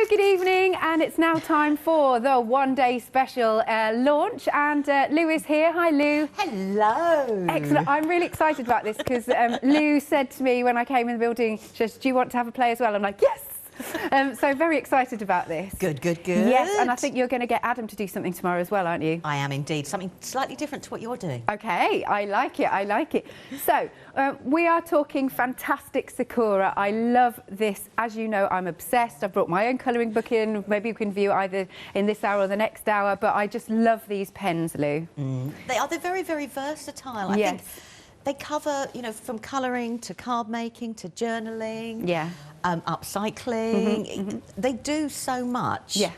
Hello, good evening, and it's now time for the one-day special launch, and Lou is here. Hi, Lou. Hello. Excellent. I'm really excited about this because Lou said to me when I came in the building, she says, do you want to have a play as well? I'm like, yes. So very excited about this. Good. Yes, and I think you're going to get Adam to do something tomorrow as well, aren't you? I am indeed. Something slightly different to what you're doing. Okay, I like it. So, we are talking fantastic Sakura. I love this. As you know, I'm obsessed. I've brought my own colouring book in. Maybe you can view it either in this hour or the next hour, but I just love these pens, Lou. They're very, very versatile. I think they cover, you know, from colouring to card making to journaling. Yeah. Upcycling. They do so much. Yeah.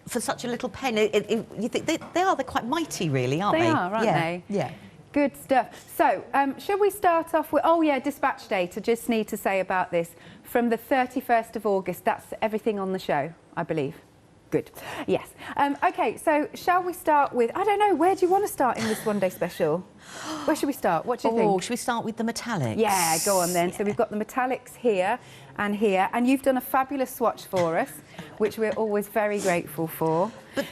For such a little pen, you think they're quite mighty, really, aren't they? They are, aren't they? Yeah. Good stuff. So, shall we start off with... Oh, yeah, dispatch date. I just need to say about this. From the 31st of August, that's everything on the show, I believe. Good. Yes. OK, so shall we start with... I don't know, where do you want to start in this one-day special? Where should we start? What do you think? Should we start with the metallics? Yeah, go on then. Yeah. So we've got the metallics here, and you've done a fabulous swatch for us, which we're always very grateful for. But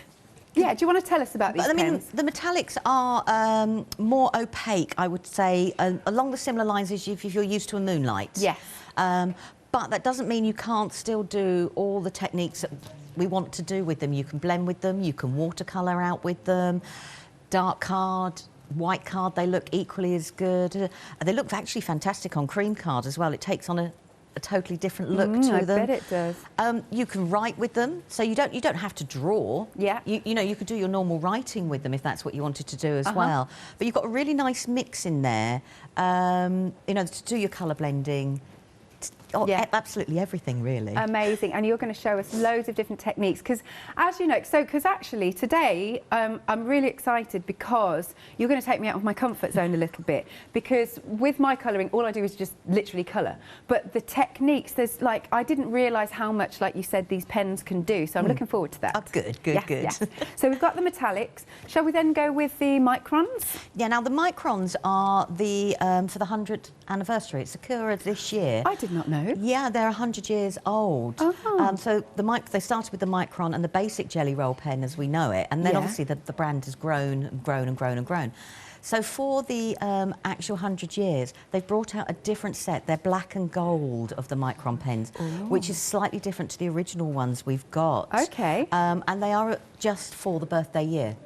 yeah, do you want to tell us about these pens? I mean, the metallics are more opaque, I would say, along the similar lines as if you're used to a Moonlights. Yes. But that doesn't mean you can't still do all the techniques that we want to do with them. You can blend with them, you can watercolour out with them, dark card, white card, they look equally as good. They look actually fantastic on cream card as well. It takes on a totally different look to them. I bet it does. You can write with them, so you don't have to draw. Yeah. You know, you could do your normal writing with them if that's what you wanted to do as well. But you've got a really nice mix in there, you know, to do your colour blending. Absolutely everything, really. Amazing. And you're going to show us loads of different techniques because, as you know, because actually today I'm really excited because you're going to take me out of my comfort zone a little bit, because with my colouring all I do is just literally colour, but the techniques, there's like, I didn't realise how much, like you said, these pens can do, so I'm looking forward to that. Oh, good. Yes. So we've got the metallics. Shall we then go with the Microns? Yeah, now the Microns are the for the 100th anniversary. It's Sakura this year. I did not know. Yeah, they're 100 years old. So they started with the Micron and the basic jelly roll pen as we know it, and then obviously the brand has grown. So for the actual 100 years, they've brought out a different set. They're black and gold of the Micron pens, which is slightly different to the original ones we've got. Okay. And they are just for the birthday year.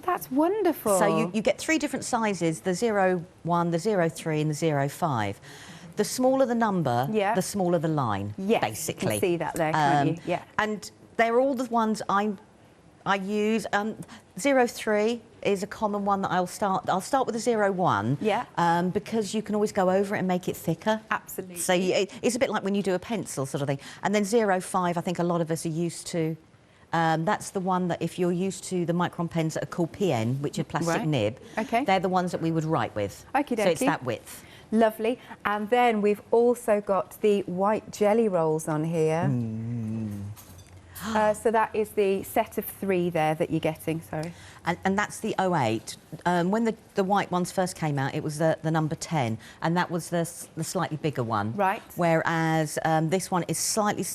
That's wonderful. So you get 3 different sizes, the 01, the 03 and the 05. The smaller the number, the smaller the line, basically. You can see that there, can't you? Yeah. And they're all the ones I use. 03 is a common one that I'll start with the 01. Yeah. Because you can always go over it and make it thicker. Absolutely. So it's a bit like when you do a pencil sort of thing. And then 05, I think a lot of us are used to. That's the one that if you're used to the Micron pens that are called PN, which are plastic nib, they're the ones that we would write with. Okie dokie. So it's that width. Lovely. And then we've also got the white jelly rolls on here. So that is the set of 3 there that you're getting, sorry. And that's the 08. When the white ones first came out, it was the number 10, and that was the slightly bigger one. Right. Whereas this one is slightly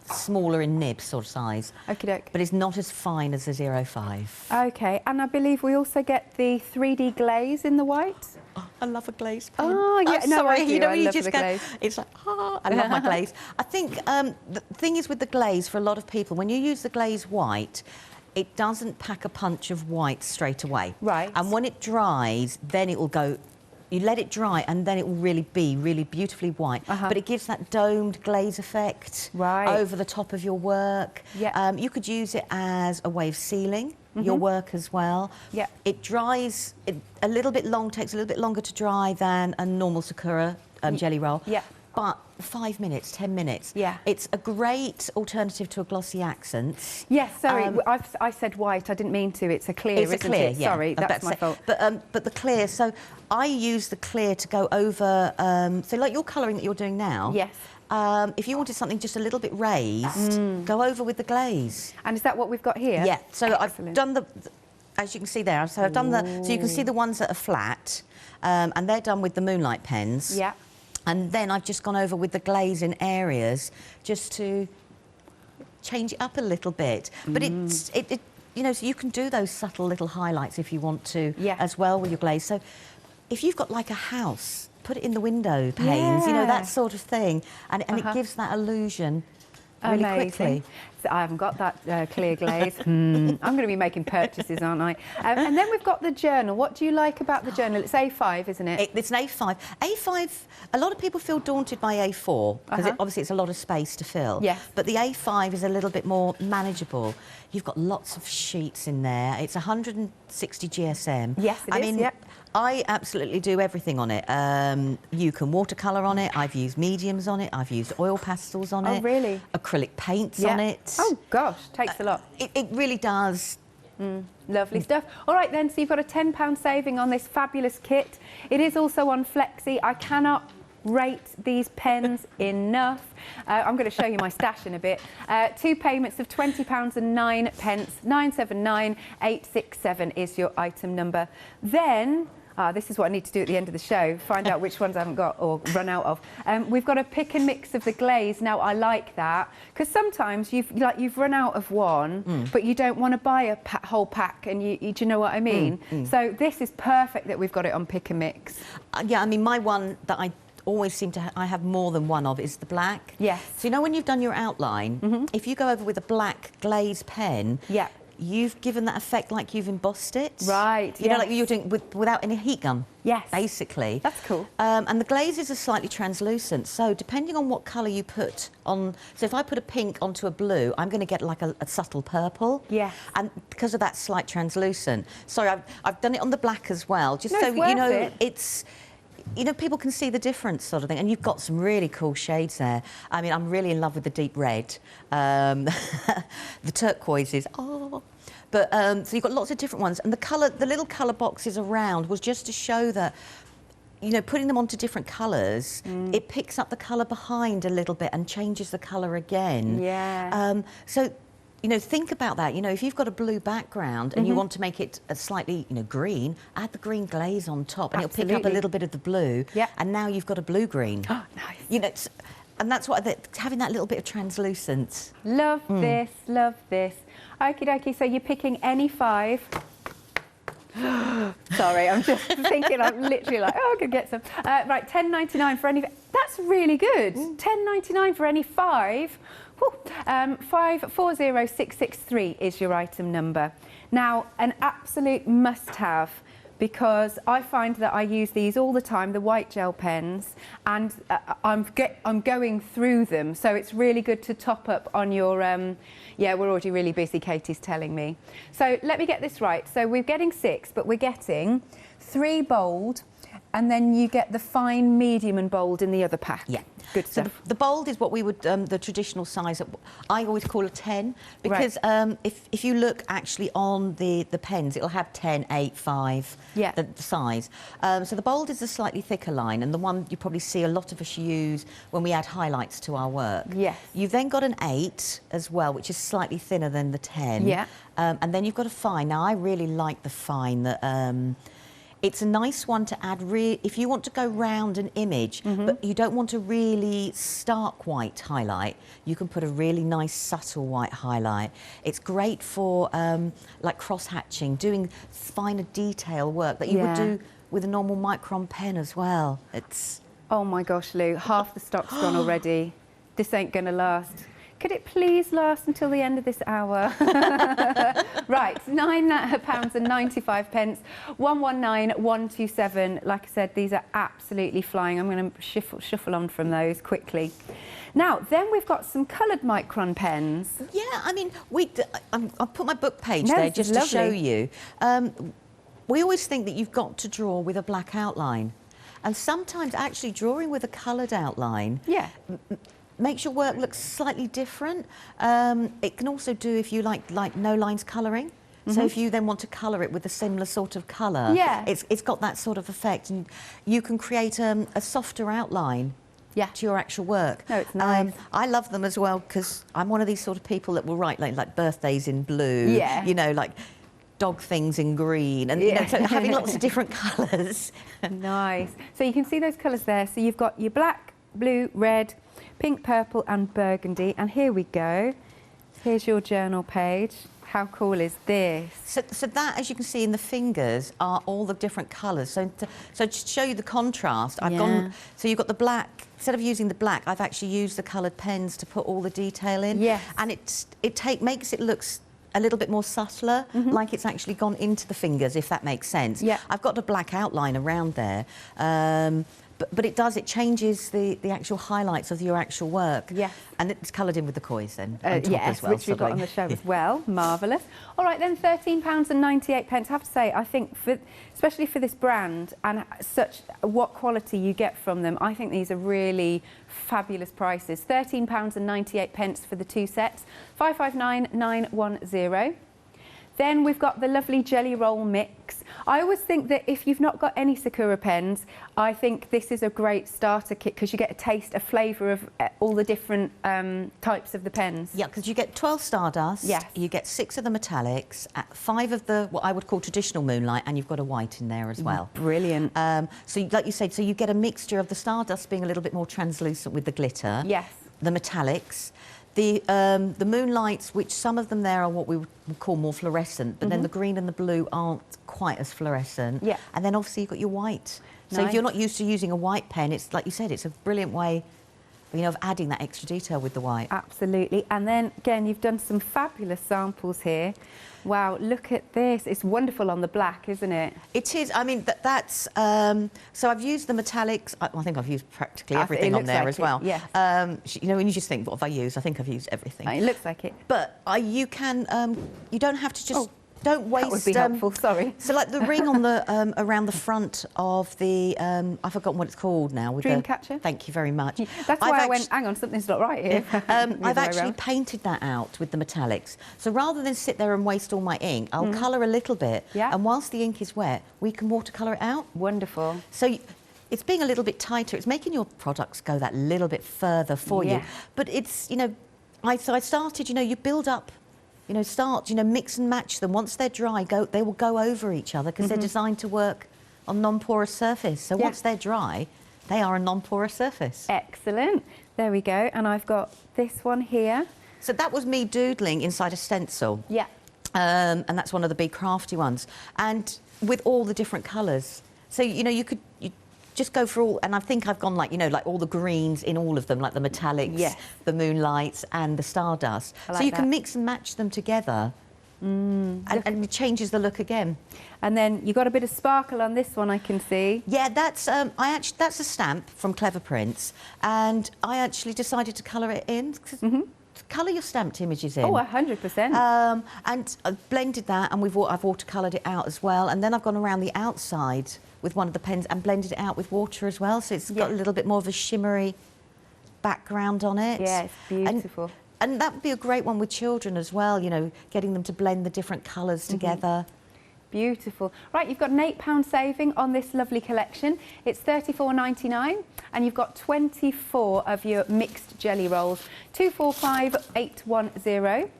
smaller in nib sort of size. Okie doke. But it's not as fine as the 05. OK, and I believe we also get the 3D glaze in the white. Oh, I love a glaze pen. Oh, yeah, no, sorry. you know, you just go, it's like, I love my glaze. I think the thing is with the glaze, for a lot of people, when you use the glaze white, it doesn't pack a punch of white straight away. Right. And when it dries, then it will go... You let it dry, and then it will really be really beautifully white. But it gives that domed glaze effect over the top of your work. Yeah. You could use it as a way of sealing your work as well. Yeah. It dries a little bit long, takes a little bit longer to dry than a normal Sakura jelly roll. Yeah. But 5 minutes, 10 minutes. Yeah. It's a great alternative to a glossy accent. Yes, sorry, I said white, I didn't mean to. It's a clear, isn't it? Yeah. Sorry, that's my fault. But the clear, so I use the clear to go over, so like your colouring that you're doing now. Yes. If you wanted something just a little bit raised, go over with the glaze. And is that what we've got here? Yeah, so I've done as you can see there, so I've done so you can see the ones that are flat, and they're done with the Moonlight pens. Yeah. And then I've just gone over with the glaze in areas just to change it up a little bit. But it you know, so you can do those subtle little highlights if you want to as well with your glaze. So if you've got like a house, put it in the window panes, you know, that sort of thing, and it gives that illusion really quickly. So I haven't got that clear glaze. I'm going to be making purchases, aren't I? And then we've got the journal. What do you like about the journal? It's A5, isn't it? It's an A5. A5, a lot of people feel daunted by A4 because obviously it's a lot of space to fill. Yes. But the A5 is a little bit more manageable. You've got lots of sheets in there. It's 160 GSM. Yes, it is. I absolutely do everything on it. You can watercolour on it. I've used mediums on it. I've used oil pastels on it. Oh, really? Acrylic paints on it. Oh, gosh, takes a lot. It really does. Lovely stuff. All right, then, so you've got a £10 saving on this fabulous kit. It is also on Flexi. I cannot rate these pens enough. I'm going to show you my stash in a bit. 2 payments of £20 and 9 pence. 979867 is your item number. Then this is what I need to do at the end of the show, find out which ones I haven't got or run out of. We've got a pick and mix of the glaze. Now, I like that because sometimes you've run out of one, but you don't want to buy a whole pack, and do you know what I mean? So this is perfect that we've got it on pick and mix. Yeah, I mean, my one that I always seem to I have more than one of is the black. Yes. So you know when you've done your outline, if you go over with a black glaze pen, you've given that effect like you've embossed it. Right. You know, like you're doing without any heat gun. Yes. Basically. That's cool. And the glazes are slightly translucent, so depending on what colour you put on, so if I put a pink onto a blue, I'm going to get like a subtle purple. Yes. And because of that slight translucent. Sorry, I've done it on the black as well, just no, so it's you know worth it. it's. You know, people can see the difference sort of thing. And you've got some really cool shades there. I mean, I'm really in love with the deep red. The turquoises. Oh. But, so you've got lots of different ones. And the little colour boxes around was just to show that, you know, putting them onto different colours, it picks up the colour behind a little bit and changes the colour again. Yeah. So, you know, think about that. You know, if you've got a blue background and you want to make it a slightly, you know, green, add the green glaze on top and it'll pick up a little bit of the blue. Yeah. And now you've got a blue-green. Oh, nice. You know, and that's what, having that little bit of translucence. Love this, love this. Okie dokie, so you're picking any 5. Sorry, I'm just thinking, I'm literally like, oh, I could get some. Right, £10.99 for any, that's really good. £10.99 for any 5. 540663 is your item number. Now, an absolute must-have, because I find that I use these all the time, the white gel pens, and I'm going through them, so it's really good to top up on your, yeah, we're already really busy, Katie's telling me. So let me get this right. So we're getting 6, but we're getting 3 bold, and then you get the fine, medium and bold in the other pack. Yeah. Good stuff. So the bold is what we would, the traditional size, I always call a 10, because if you look actually on the pens, it'll have 10, 8, 5, the size. So the bold is a slightly thicker line, and the one you probably see a lot of us use when we add highlights to our work. Yes. You've then got an 8 as well, which is slightly thinner than the 10. Yeah. And then you've got a fine. Now, I really like the fine that... it's a nice one to add, if you want to go round an image, but you don't want a really stark white highlight, you can put a really nice subtle white highlight. It's great for like cross-hatching, doing finer detail work that you would do with a normal Micron pen as well. It's... Oh my gosh, Lou, half the stock's gone already. This ain't gonna last. Could it please last until the end of this hour? Right, £9.95, 119127. Like I said, these are absolutely flying. I'm going to shuffle on from those quickly. Now, then we've got some coloured Micron pens. Yeah, I mean, I'll put my book page there just to show you. We always think that you've got to draw with a black outline. And sometimes actually drawing with a coloured outline makes your work look slightly different. It can also do if you like no lines colouring. So if you then want to colour it with a similar sort of colour, it's got that sort of effect, and you can create a softer outline to your actual work. No, it's nice. I love them as well because I'm one of these sort of people that will write like birthdays in blue, you know, like dog things in green, and you know, so having lots of different colours. Nice. So you can see those colours there. So you've got your black, blue, red, pink, purple and burgundy, and here we go. Here's your journal page. How cool is this? So that, as you can see in the fingers, are all the different colours. So to show you the contrast, I've gone... So you've got the black. Instead of using the black, I've actually used the coloured pens to put all the detail in. Yes. And makes it look a little bit more subtler, like it's actually gone into the fingers, if that makes sense. Yeah. I've got a black outline around there. But it changes the actual highlights of your actual work. Yes. And it's coloured in with the koi then. Yes, as well, which we've got on the show as well. Marvellous. All right, then, £13.98. I have to say, I think, especially for this brand and what quality you get from them, I think these are really fabulous prices. £13.98 for the 2 sets, 559910. Then we've got the lovely jelly roll mix. I always think that if you've not got any Sakura pens, I think this is a great starter kit because you get a taste, a flavour of all the different types of the pens. Yeah, because you get 12 Stardust, yes. You get 6 of the metallics, 5 of the, what I would call traditional Moonlight, and you've got a white in there as well. Brilliant. So like you said, so you get a mixture of the Stardust being a little bit more translucent with the glitter. Yes. The metallics. The Moonlights, which some of them there are what we would call more fluorescent, but then the green and the blue aren't quite as fluorescent. Yeah. And then obviously you've got your white. So Nice. if you're not used to using a white pen, it's like you said, it's a brilliant way, you know, of adding that extra detail with the white. Absolutely. And then again, you've done some fabulous samples here. Wow, look at this. It's wonderful on the black, isn't it? It is. I mean, that's... so I've used the metallics. I think I've used practically everything on there as well. Yes. You know, when you just think, what have I used? I think I've used everything. It looks like it. But you can... you don't have to just... Don't waste... That would be helpful, sorry. So, like the ring on the around the front of the... I've forgotten what it's called now. With Dreamcatcher? Thank you very much. That's why I went, hang on, something's not right here. I've actually painted that out with the metallics. So rather than sit there and waste all my ink, I'll colour a little bit. Yeah. And whilst the ink is wet, we can watercolour it out. Wonderful. So it's being a little bit tighter. It's making your products go that little bit further for you. But it's, you know, I started, you know, you build up, you know, mix and match them. Once they're dry, they will go over each other because they're designed to work on non-porous surface. So once they're dry, they are a non-porous surface. Excellent. There we go. And I've got this one here. So that was me doodling inside a stencil. Yeah. And that's one of the big crafty ones. And with all the different colours. So, you know, you just go for all, and I think I've gone like, you know, like all the greens in all of them, like the metallics, the Moonlights and the Stardust. So you can mix and match them together and it changes the look again. And then you got a bit of sparkle on this one, I can see. Yeah, that's that's a stamp from Clever Prints, and I actually decided to colour it in. Colour your stamped images in. Oh, 100%. And I've blended that, and I've watercoloured it out as well. And then I've gone around the outside with one of the pens and blended it out with water as well. So it's got a little bit more of a shimmery background on it. Yeah, it's beautiful. And that would be a great one with children as well, you know, getting them to blend the different colours together. Beautiful. Right, you've got an £8 saving on this lovely collection. It's $34.99 and you've got 24 of your mixed jelly rolls, 245810.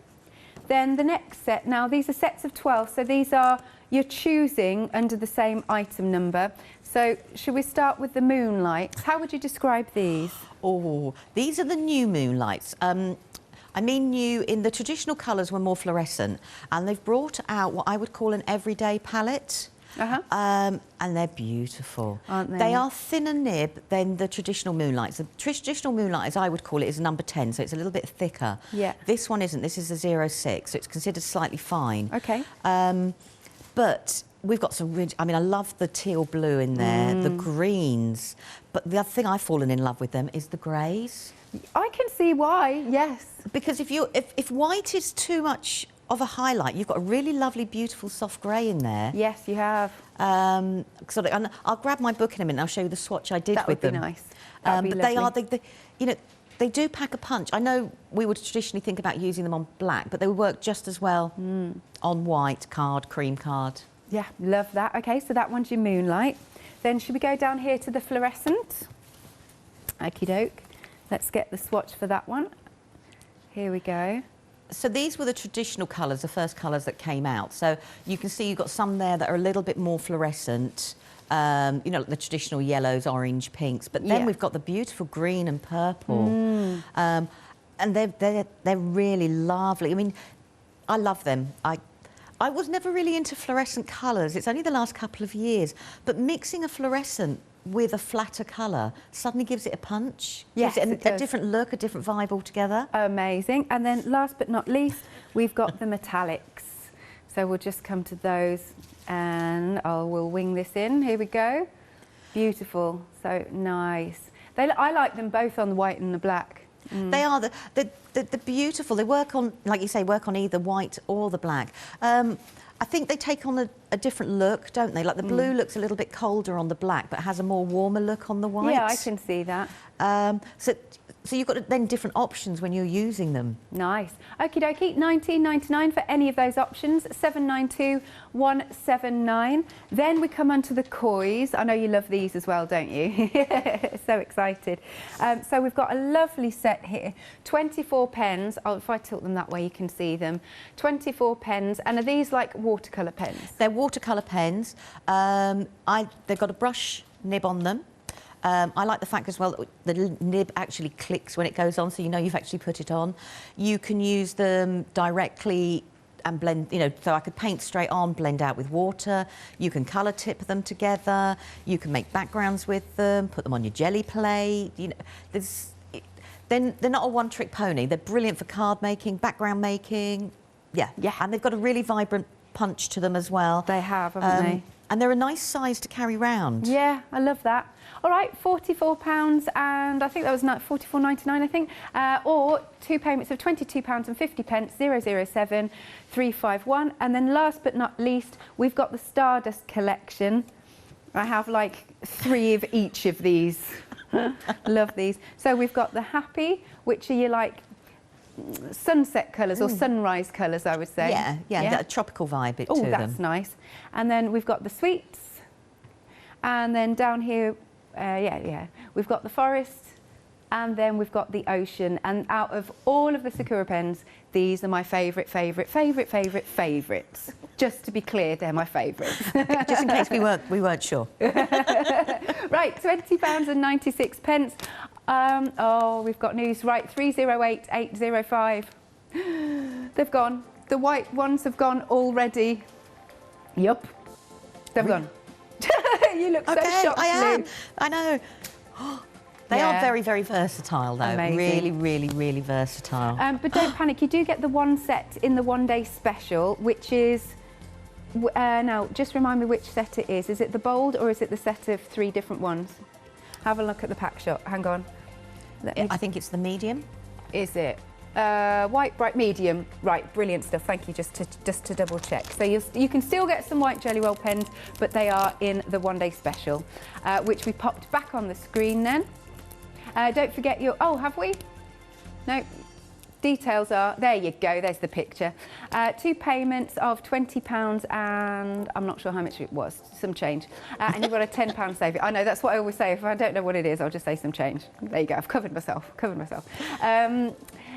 Then the next set, now these are sets of 12, so these are, you're choosing under the same item number. So should we start with the Moonlights? How would you describe these? Oh, these are the new Moonlights. I mean new in the traditional colours were more fluorescent, and they've brought out what I would call an everyday palette. And they're beautiful. Aren't they? They are thinner nib than the traditional Moonlights. The traditional Moonlight, as I would call it, is number 10, so it's a little bit thicker. Yeah. This one isn't. This is a 06, so it's considered slightly fine. Okay. But we've got some really... I mean, I love the teal blue in there, the greens. But the other thing I've fallen in love with them is the greys. I can see why, yes. Because if white is too much of a highlight, you've got a really lovely, beautiful, soft grey in there. Yes, you have. And I'll grab my book in a minute and I'll show you the swatch I did with them. That would be nice. That would be lovely. They you know, they do pack a punch. I know we would traditionally think about using them on black, but they work just as well on white card, cream card. Yeah, love that. OK, so that one's your Moonlight. Then should we go down here to the Fluorescent? Okie doke. Let's get the swatch for that one. Here we go. So these were the traditional colours, the first colours that came out. So you can see you've got some there that are a little bit more fluorescent, you know, like the traditional yellows, orange, pinks. But then we've got the beautiful green and purple. And they're really lovely. I mean, I love them. I was never really into fluorescent colours. It's only the last couple of years. But mixing a fluorescent with a flatter colour suddenly gives it a punch. Yes, gives it a different look, a different vibe altogether. Amazing. And then last but not least, we've got the metallics. So we'll just come to those and we'll wing this in. Here we go. Beautiful. So nice. I like them both on the white and the black. They are the beautiful. They work on, like you say, work on either white or the black. I think they take on a different look, don't they? Like the blue looks a little bit colder on the black, but has a more warmer look on the white. Yeah, I can see that. So you've got then different options when you're using them. Nice. Okie dokie, $19.99 for any of those options, $792,179. Then we come onto the kois. I know you love these as well, don't you? So excited. So we've got a lovely set here. 24 pens. Oh, if I tilt them that way, you can see them. 24 pens. And are these like watercolour pens? They're watercolour pens. They've got a brush nib on them. I like the fact as well that the nib actually clicks when it goes on, so you know you've actually put it on. You can use them directly and blend, you know, so I could paint straight on, blend out with water. You can colour tip them together. You can make backgrounds with them, put them on your jelly plate. You know, they're not a one-trick pony. They're brilliant for card making, background making. Yeah. And they've got a really vibrant punch to them as well. They have, haven't they? And they're a nice size to carry round. Yeah, I love that. All right, £44, and I think that was $44.99, I think, or two payments of £22.50, 007 351. And then last but not least, we've got the Stardust Collection. I have like 3 of each of these. Love these. So we've got the Happy, which are your like sunset colours or sunrise colours, I would say. Yeah, a tropical vibe to them. Oh, that's nice. And then we've got the Sweets, and then down here, we've got the Forest, and then we've got the Ocean. And out of all of the Sakura pens, these are my favourites. Just to be clear, they're my favourites. Just in case we weren't sure. Right, £20.96. Oh, we've got news. Right, 308805. They've gone. The white ones have gone already. Yup. They've gone. You look so shocked, I am. Lou. I know. They are very, very versatile, though. Amazing. Really, really, really versatile. But don't panic. You do get the one set in the one-day special, which is... now, just remind me which set it is. Is it the bold or is it the set of 3 different ones? Have a look at the pack shot. Hang on. I think it's the medium. Is it? White, bright, medium. Right, brilliant stuff. Thank you, just to double check. So you can still get some white Jelly Roll pens, but they are in the one-day special, which we popped back on the screen then. Don't forget your... Oh, have we? No. Details are... There you go. There's the picture. 2 payments of £20 and I'm not sure how much it was. Some change. And you've got a £10 saving. I know, that's what I always say. If I don't know what it is, I'll just say some change. There you go. I've covered myself.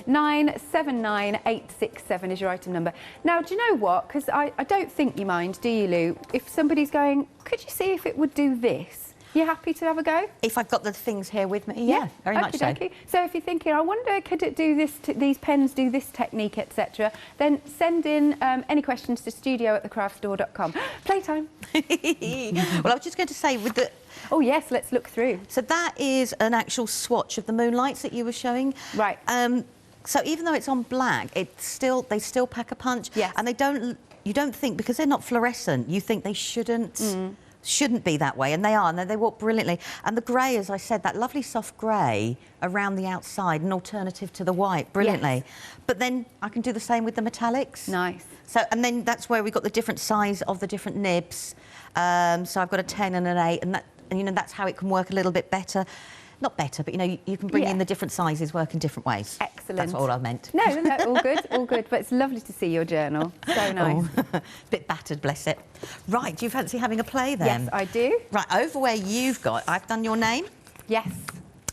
979867 is your item number. Now, do you know what? Because I don't think you mind, do you, Lou? If somebody's going, could you see if it would do this? You happy to have a go? If I've got the things here with me, yeah, very much so. So if you're thinking, I wonder, could it do this? These pens do this technique, etc. Then send in any questions to studio@thecraftstore.com. Playtime. Well, I was just going to say with the. Oh yes, let's look through. So that is an actual swatch of the Moonlights that you were showing. Right. So even though it's on black, they still pack a punch. Yes. And you don't think, because they're not fluorescent, you think they shouldn't be that way, and they are, and they work brilliantly. And the grey, as I said, that lovely soft grey around the outside, an alternative to the white, brilliantly. Yes. But then I can do the same with the metallics. Nice. So, and then that's where we've got the different size of the different nibs. So I've got a 10 and an 8, and you know, that's how it can work a little bit better. Not better, but you know, you can bring in the different sizes, work in different ways. Excellent. That's all I meant. No, all good, all good. But it's lovely to see your journal. So nice. Oh, bit battered, bless it. Right, do you fancy having a play then? Yes, I do. Right, over where I've done your name. Yes.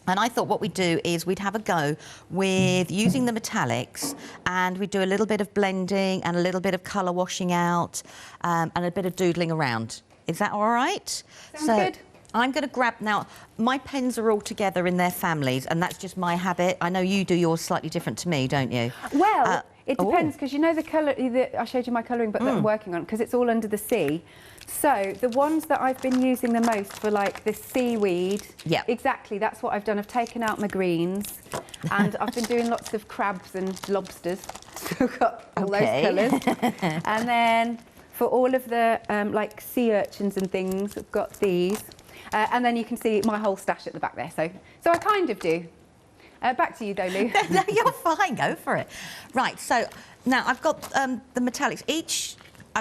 And I thought what we'd do is we'd have a go with using the metallics, and we'd do a little bit of blending and a little bit of colour washing out and a bit of doodling around. Is that all right? Sounds good. I'm going to grab now. My pens are all together in their families, and that's just my habit. I know you do yours slightly different to me, don't you? Well, it depends, because you know the colour I showed you my colouring book that I'm working on, because it's all under the sea. So the ones that I've been using the most for like the seaweed, exactly, that's what I've done. I've taken out my greens, and I've been doing lots of crabs and lobsters. So I've got all those colours. And then for all of the like sea urchins and things, I've got these. And then you can see my whole stash at the back there. So I kind of do. Back to you, Dolu. No, you're fine. Go for it. Right. So now I've got the metallics. Each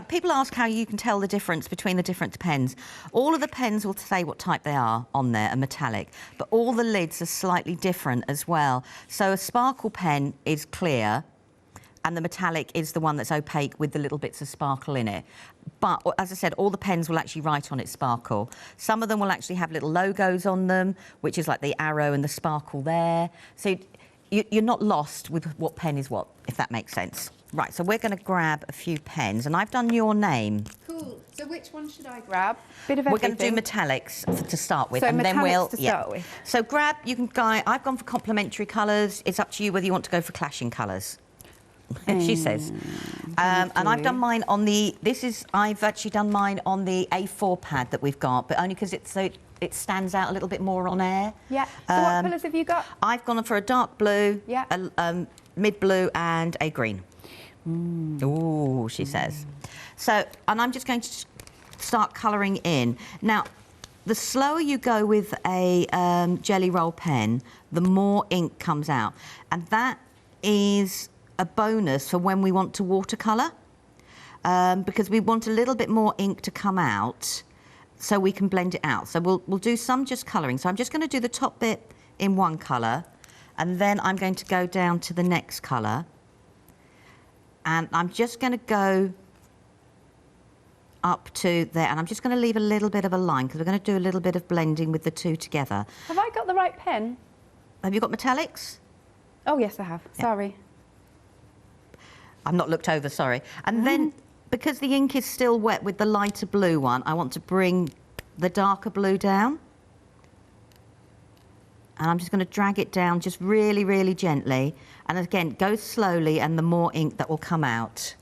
people ask how you can tell the difference between the different pens. All of the pens will say what type they are on there, a metallic, but all the lids are slightly different as well. So a sparkle pen is clear, and the metallic is the one that's opaque with the little bits of sparkle in it. But, as I said, all the pens will actually write on it sparkle. Some of them will actually have little logos on them, which is like the arrow and the sparkle there. So you're not lost with what pen is what, if that makes sense. Right, so we're going to grab a few pens, and I've done your name. Cool. So which one should I grab? Bit of everything. We're going to do metallics to start with, so and then we'll start with. So grab. You can go. I've gone for complementary colours. It's up to you whether you want to go for clashing colours. She says. And I've done mine on the. I've actually done mine on the A4 pad that we've got, but only because it stands out a little bit more on air. Yeah. So what colours have you got? I've gone for a dark blue, a mid blue, and a green. Ooh, she says. So, and I'm just going to start colouring in. Now, the slower you go with a jelly roll pen, the more ink comes out. And that is a bonus for when we want to watercolour, because we want a little bit more ink to come out so we can blend it out. So we'll do some just colouring. So I'm just going to do the top bit in one colour, and then I'm going to go down to the next colour. And I'm just going to go up to there, and I'm just going to leave a little bit of a line, because we're going to do a little bit of blending with the two together. Have I got the right pen? Have you got metallics? Oh, yes, I have. Yeah. Sorry. I've not looked over, sorry. And then, because the ink is still wet with the lighter blue one, I want to bring the darker blue down. And I'm just going to drag it down just really, really gently. And again, go slowly, and the more ink that will come out.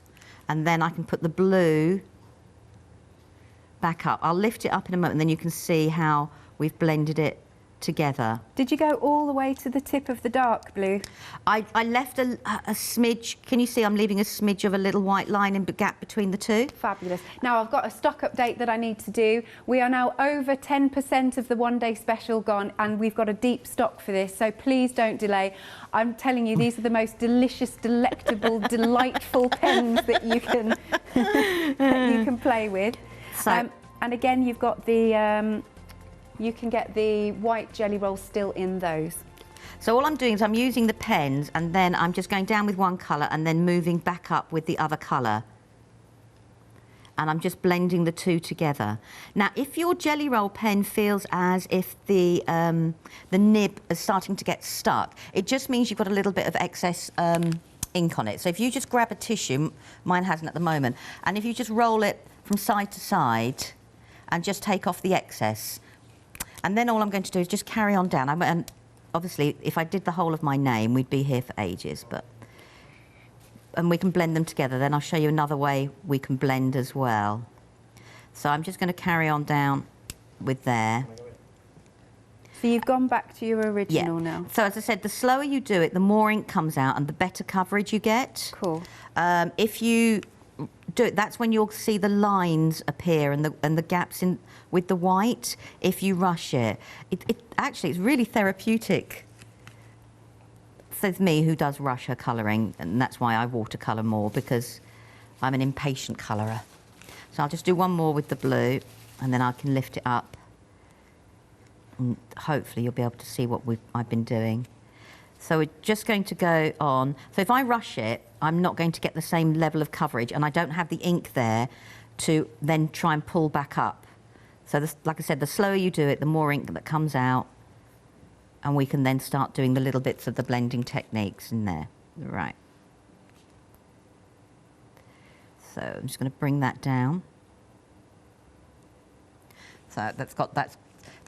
And then I can put the blue back up. I'll lift it up in a moment, and then you can see how we've blended it together. Did you go all the way to the tip of the dark blue? I left a smidge. Can you see I'm leaving a smidge of a little white line in the gap between the two? Fabulous. Now I've got a stock update that I need to do. We are now over 10% of the one-day special gone, and we've got a deep stock for this, so please don't delay. I'm telling you, these are the most delicious, delectable, delightful pens that you can that you can play with. So, and again, you've got the you can get the white jelly rolls still in those. So all I'm doing is I'm using the pens, and then I'm just going down with one colour and then moving back up with the other colour. And I'm just blending the two together. Now, if your jelly roll pen feels as if the nib is starting to get stuck, it just means you've got a little bit of excess ink on it. So if you just grab a tissue, mine hasn't at the moment, and if you just roll it from side to side and just take off the excess, and then all I'm going to do is just carry on down. And obviously, if I did the whole of my name, we'd be here for ages, and we can blend them together. Then I'll show you another way we can blend as well. So I'm just going to carry on down with there. So you've gone back to your original now. So as I said, the slower you do it, the more ink comes out and the better coverage you get. Cool. If you do it, that's when you'll see the lines appear and the gaps in with the white. If you rush it, actually it's really therapeutic. Says me, who does rush her colouring, and that's why I watercolour more, because I'm an impatient colourer. So I'll just do one more with the blue, and then I can lift it up, and hopefully you'll be able to see what I've been doing. So we're just going to go on. So if I rush it, I'm not going to get the same level of coverage, and I don't have the ink there to then try and pull back up. So like I said, the slower you do it, the more ink that comes out, and we can then start doing the little bits of the blending techniques in there. Right. So I'm just going to bring that down. So that's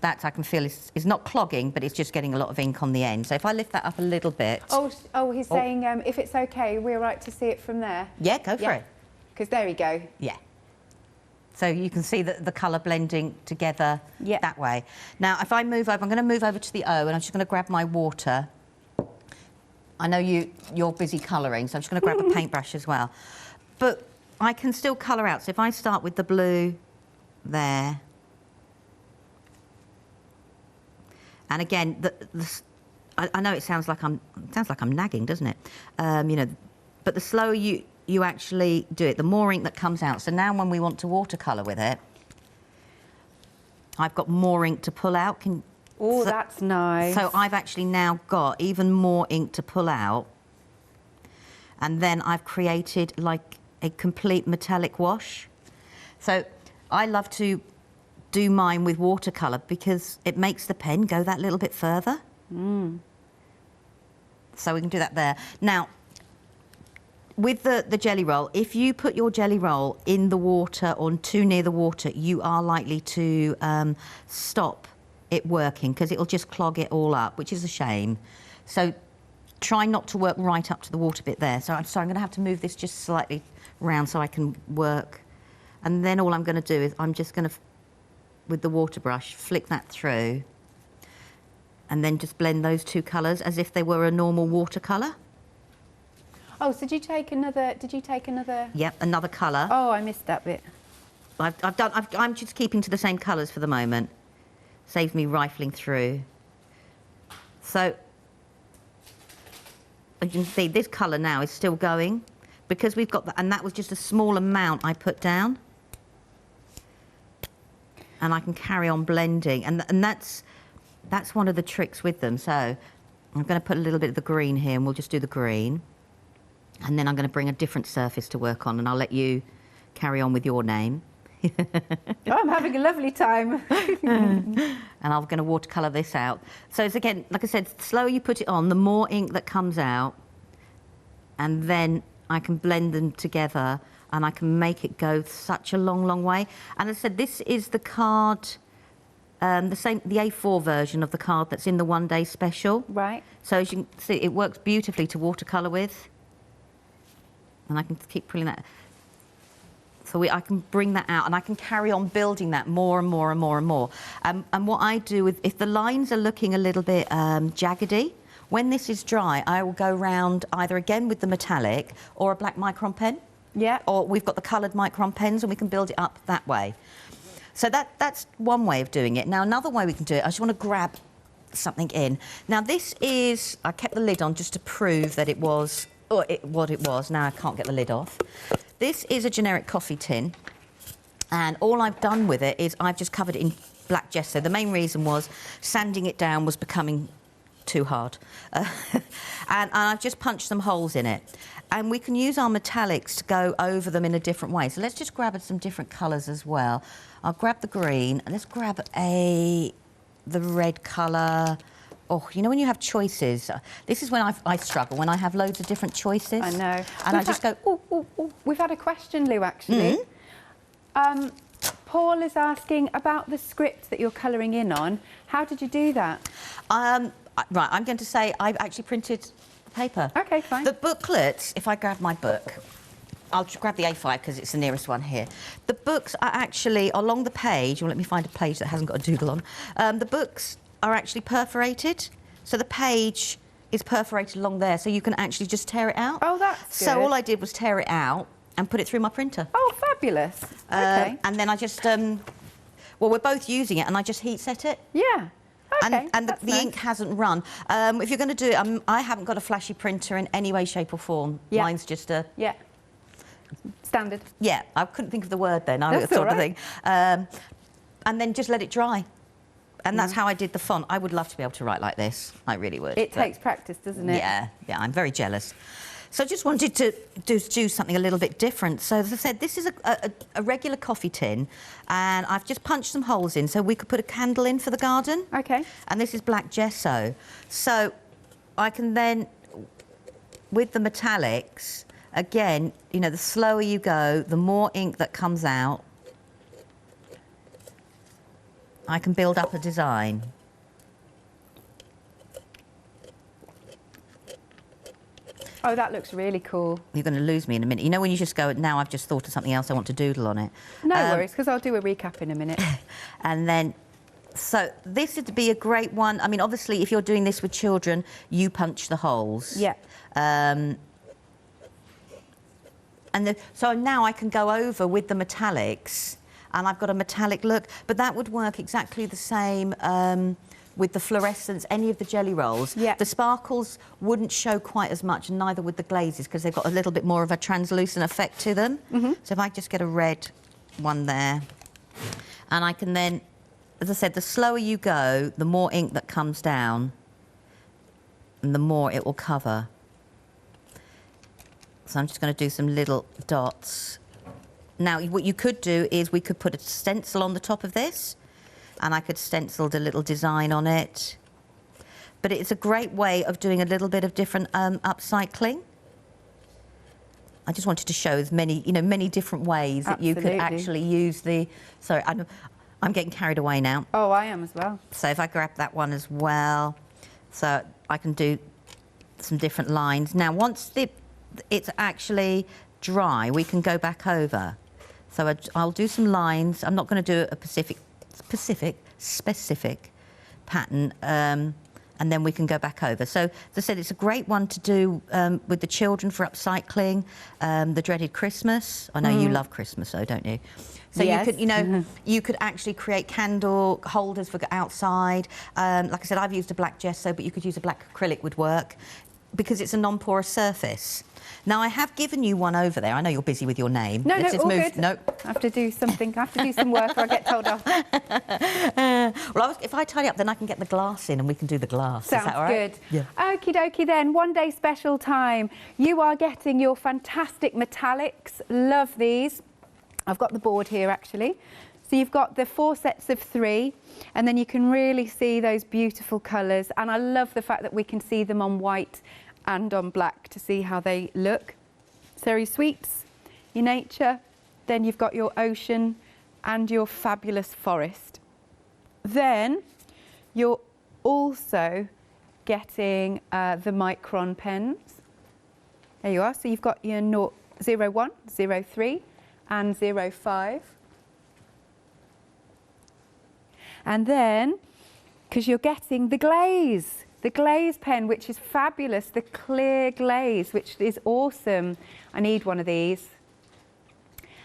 that I can feel is not clogging, but it's just getting a lot of ink on the end. So if I lift that up a little bit. Oh, he's saying if it's okay, we're right to see it from there. Yeah, go for it. Because there we go. Yeah. So you can see the colour blending together that way. Now, if I move over, I'm going to move over to the O, and I'm just going to grab my water. I know you're busy colouring, so I'm just going to grab a paintbrush as well. But I can still colour out. So if I start with the blue there. And again, I know it sounds like I'm nagging, doesn't it? You know, but the slower you actually do it, the more ink that comes out. So now when we want to watercolour with it, I've got more ink to pull out. Oh, that's nice. So I've actually now got even more ink to pull out. And then I've created like a complete metallic wash. So I love to do mine with watercolour because it makes the pen go that little bit further. So we can do that there. Now, with the jelly roll, if you put your jelly roll in the water or too near the water, you are likely to stop it working because it'll just clog it all up, which is a shame. So try not to work right up to the water bit there. So I'm going to have to move this just slightly round so I can work. And then all I'm going to do is I'm just going to, with the water brush, flick that through and then just blend those two colours as if they were a normal watercolour. Oh, so did you take another? Yep, another colour. Oh, I missed that bit. I'm just keeping to the same colours for the moment. Saves me rifling through. So, as you can see, this colour now is still going because we've got that, and that was just a small amount I put down. And I can carry on blending, and that's one of the tricks with them. So I'm going to put a little bit of the green here, and we'll just do the green. And then I'm going to bring a different surface to work on, and I'll let you carry on with your name. Oh, I'm having a lovely time. And I'm going to watercolour this out. So it's, again, like I said, the slower you put it on, the more ink that comes out, and then I can blend them together, and I can make it go such a long, long way. And as I said, this is the card, the A4 version of the card that's in the one-day special. Right. So as you can see, it works beautifully to watercolour with. And I can keep pulling that. So I can bring that out, and I can carry on building that more and more and more and more. And what I do with, if the lines are looking a little bit jaggedy, when this is dry, I will go round either again with the metallic or a black Micron pen. Yeah. Or we've got the coloured Micron pens, and we can build it up that way. So that's one way of doing it. Now, another way we can do it, I just want to grab something in. Now, this is, I kept the lid on just to prove that it was what it was. Now I can't get the lid off. This is a generic coffee tin, and all I've done with it is I've just covered it in black gesso. The main reason was sanding it down was becoming too hard. And I've just punched some holes in it. And we can use our metallics to go over them in a different way. So let's just grab some different colours as well. I'll grab the green, and let's grab the red colour. Oh, you know when you have choices? This is when I struggle, when I have loads of different choices. I know. And I just go, ooh, ooh, ooh. We've had a question, Lou, actually. Paul is asking about the script that you're colouring in on. How did you do that? Right, I'm going to say I've actually printed the paper. OK, fine. The booklets, if I grab my book, I'll grab the A5 because it's the nearest one here. The books are actually along the page. Well, let me find a page that hasn't got a doodle on. The books are actually perforated, so the page is perforated along there, so you can actually just tear it out. Oh, that's good. So all I did was tear it out and put it through my printer. Oh, fabulous. OK. And then I just, well, we're both using it, and I just heat set it. Yeah. OK, And the nice. ink hasn't run. If you're going to do it, I haven't got a flashy printer in any way, shape or form. Yeah. Mine's just a... Yeah. Standard. Yeah, I couldn't think of the word then. That's sort all of right. thing. And then just let it dry. And that's how I did the font. I would love to be able to write like this. I really would. It takes practice, doesn't it? Yeah, I'm very jealous. So I just wanted to do something a little bit different. So as I said, this is a regular coffee tin, and I've just punched some holes in so we could put a candle in for the garden. OK. And this is black gesso. So I can then, with the metallics, again, you know, the slower you go, the more ink that comes out. I can build up a design. Oh, that looks really cool. You're going to lose me in a minute. You know when you just go, now I've just thought of something else, I want to doodle on it. No worries, because I'll do a recap in a minute. And then, so this would be a great one. I mean, obviously, if you're doing this with children, you punch the holes. Yeah. So now I can go over with the metallics, and I've got a metallic look, but that would work exactly the same with the fluorescents, any of the jelly rolls. Yeah. The sparkles wouldn't show quite as much, and neither would the glazes, because they've got a little bit more of a translucent effect to them. So if I just get a red one there, and I can then, as I said, the slower you go, the more ink that comes down, and the more it will cover. So I'm just going to do some little dots. Now, what you could do is we could put a stencil on the top of this, and I could stencil a little design on it. But it's a great way of doing a little bit of different upcycling. I just wanted to show as many, you know, many different ways that you could actually use the... Sorry, I'm getting carried away now. Oh, I am as well. So if I grab that one as well, so I can do some different lines. Now, once it's actually dry, we can go back over. So I'll do some lines. I'm not going to do a specific pattern, and then we can go back over. So, as I said, it's a great one to do with the children for upcycling. The dreaded Christmas. I know you love Christmas, though, don't you? So yes. You could, you know, you could actually create candle holders for outside. Like I said, I've used a black gesso, but you could use a black acrylic would work, because it's a non-porous surface. Now, I have given you one over there. I know you're busy with your name. No, Let's no, just all move. good. No. I have to do something. I have to do some work or I get told off. Well, if I tidy up, then I can get the glass in and we can do the glass. Sounds Is that all right? good. Yeah. Okie dokie then, one day special time. You are getting your fantastic metallics. Love these. I've got the board here, actually. So you've got the 4 sets of 3, and then you can really see those beautiful colours. And I love the fact that we can see them on white and on black to see how they look. So your sweets, your nature, then you've got your ocean and your fabulous forest. Then you're also getting the Micron pens. There you are. So you've got your 01, 03 and 05. And then, because you're getting the glaze pen, which is fabulous, the clear glaze, which is awesome. I need one of these.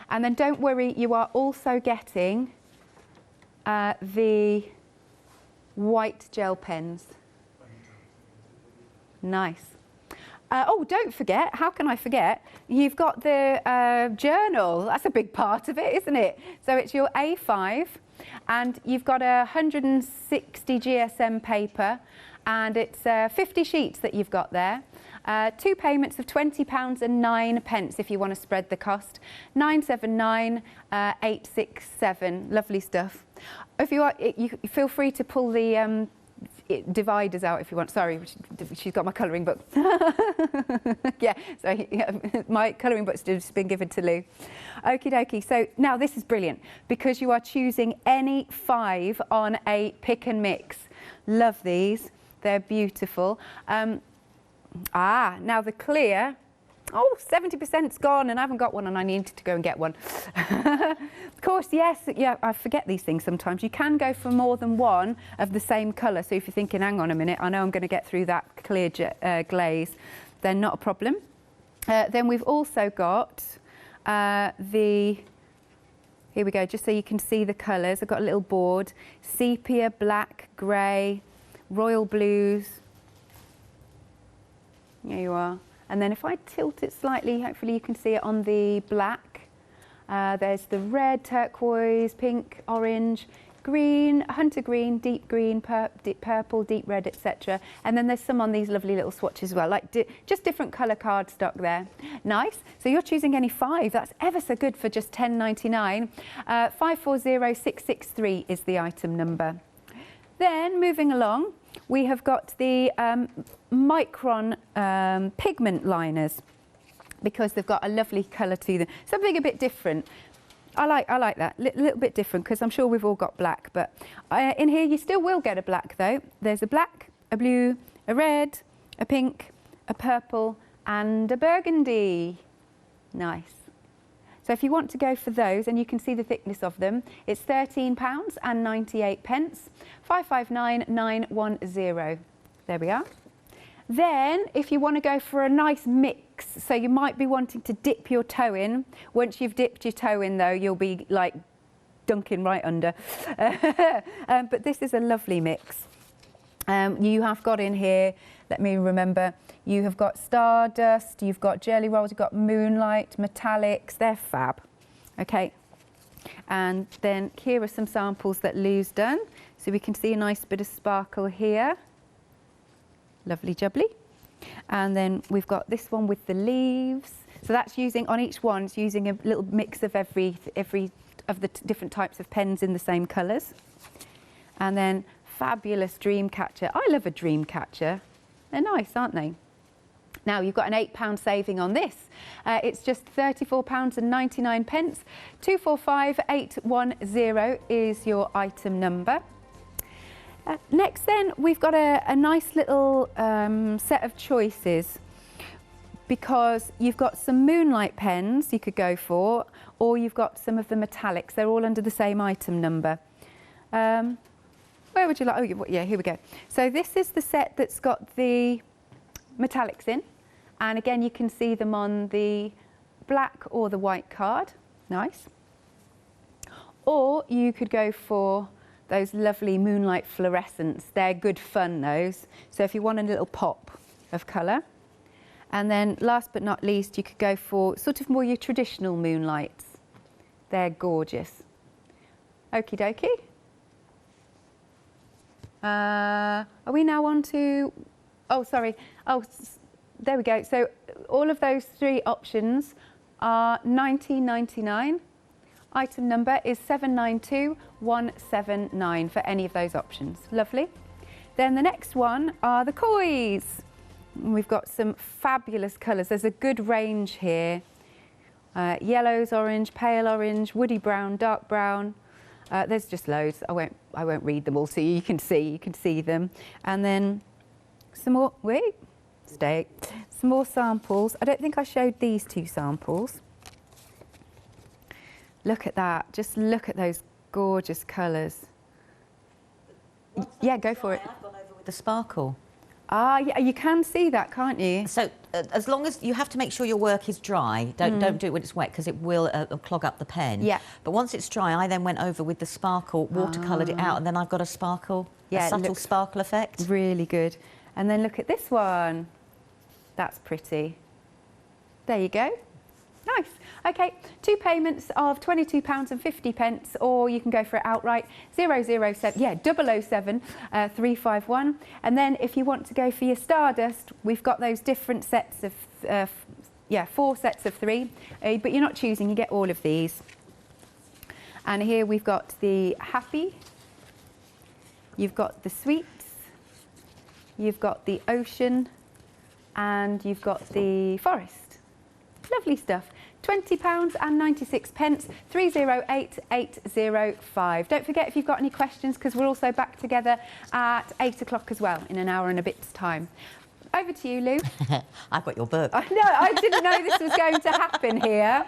And then don't worry, you are also getting the white gel pens. Nice. Oh, don't forget, how can I forget? You've got the journal. That's a big part of it, isn't it? So it's your A5, and you've got 160 GSM paper, and it's 50 sheets that you've got there. 2 payments of £20 and 9 pence if you want to spread the cost. 979 867. Lovely stuff. If you are, you feel free to pull the dividers out if you want. Sorry, she's got my colouring book. Yeah, so my colouring book's just been given to Lou. Okie dokie. So now this is brilliant because you are choosing any 5 on a pick and mix. Love these. They're beautiful. Now the clear. Oh, 70%'s gone and I haven't got one and I need to go and get one. Of course, yes, yeah, I forget these things sometimes. You can go for more than one of the same colour. So if you're thinking, hang on a minute, I know I'm going to get through that clear glaze, then not a problem. Then we've also got here we go, just so you can see the colours. I've got a little board, sepia, black, grey, royal blues. There you are. And then if I tilt it slightly, hopefully you can see it on the black. There's the red, turquoise, pink, orange, green, hunter green, deep green, purple, deep red, etc. And then there's some on these lovely little swatches as well, like just different colour cardstock there. Nice. So you're choosing any 5. That's ever so good for just $10.99. 540663 is the item number. Then moving along, we have got the Micron Pigment Liners because they've got a lovely colour to them. Something a bit different. I like that. Little bit different because I'm sure we've all got black, but in here you still will get a black though. There's a black, a blue, a red, a pink, a purple and a burgundy. Nice. So if you want to go for those, and you can see the thickness of them, it's £13.98, 559910. There we are. Then if you want to go for a nice mix, so you might be wanting to dip your toe in. Once you've dipped your toe in though, you'll be like dunking right under. But this is a lovely mix. You have got in here, let me remember, you have got Stardust, you've got Jelly Rolls, you've got Moonlight, Metallics, they're fab. Okay, and then here are some samples that Lou's done. So we can see a nice bit of sparkle here. Lovely jubbly. And then we've got this one with the leaves. So that's using, on each one, it's using a little mix of every of the different types of pens in the same colours. And then fabulous dream catcher. I love a dream catcher. They're nice, aren't they? Now you've got an £8 saving on this. It's just £34.99. 245810 is your item number. Next then, we've got a nice little set of choices, because you've got some Moonlight pens you could go for, or you've got some of the metallics. They're all under the same item number. Where would you like? Oh, yeah, here we go. So this is the set that's got the metallics in. And again, you can see them on the black or the white card. Nice. Or you could go for those lovely Moonlight fluorescents. They're good fun, those. So if you want a little pop of colour. And then last but not least, you could go for sort of more your traditional Moonlights. They're gorgeous. Okie dokie. Are we now on to, oh, sorry. Oh, there we go. So all of those three options are £19.99. Item number is 792179 for any of those options. Lovely. Then the next one are the kois. We've got some fabulous colours. There's a good range here. Yellows, orange, pale orange, woody brown, dark brown. There's just loads. I won't read them all to you. You can see them. And then some more. Some more samples. I don't think I showed these two samples. Look at that. Just look at those gorgeous colours. Yeah, go for it. I've gone over with the sparkle. Ah, yeah, you can see that, can't you? So as long as you have to make sure your work is dry, don't do it when it's wet, because it will clog up the pen. Yeah. But once it's dry, I then went over with the sparkle, watercoloured it out, and then I've got a sparkle, a subtle sparkle effect. Really good. And then look at this one. That's pretty. There you go. Nice. Okay, two payments of £22.50, or you can go for it outright. 007, yeah, 007 351. And then if you want to go for your Stardust, we've got those different sets of, 4 sets of 3, but you're not choosing, you get all of these. And here we've got the Happy, you've got the Sweets, you've got the Ocean, and you've got the Forest. Lovely stuff. £20.96, 308805. Don't forget, if you've got any questions, because we're also back together at 8 o'clock as well, in an hour and a bit's time. Over to you, Lou. I've got your book. I know, I didn't know this was going to happen here.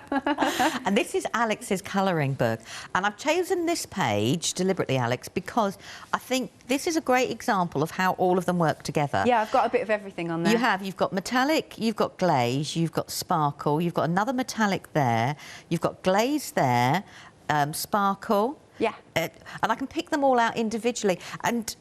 And this is Alex's colouring book. And I've chosen this page deliberately, Alex, because I think this is a great example of how all of them work together. Yeah, I've got a bit of everything on there. You have. You've got metallic, you've got glaze, you've got sparkle, you've got another metallic there, you've got glaze there, sparkle. Yeah. And I can pick them all out individually. And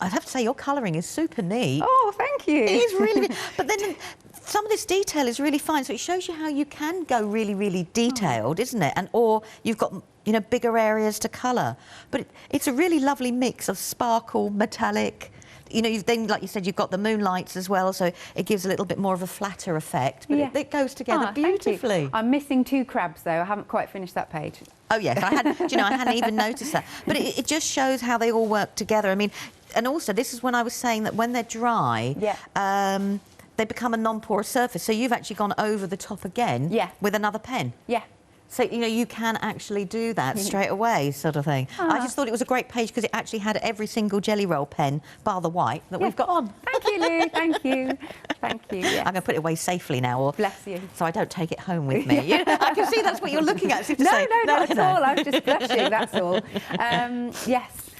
I'd have to say your colouring is super neat. Oh, thank you. It is really but then some of this detail is really fine, so it shows you how you can go really, really detailed, isn't it? And or you've got, you know, bigger areas to colour. But it's a really lovely mix of sparkle, metallic. You know, then, like you said, you've got the Moonlights as well, so it gives a little bit more of a flatter effect. But it goes together beautifully. I'm missing 2 crabs, though. I haven't quite finished that page. Oh, yes. I hadn't even noticed that. But it just shows how they all work together. I mean, and also, this is when I was saying that when they're dry, they become a non-porous surface. So you've actually gone over the top again with another pen. Yeah. So, you know, you can actually do that straight away, sort of thing. I just thought it was a great page because it actually had every single Jelly Roll pen, bar the white, that we've got on. Thank you, Lou. Thank you. Thank you. Yes. I'm going to put it away safely now, or bless you, so I don't take it home with me. You know, I can see that's what you're looking at. No, not at all. I'm just blushing, that's all. Yes.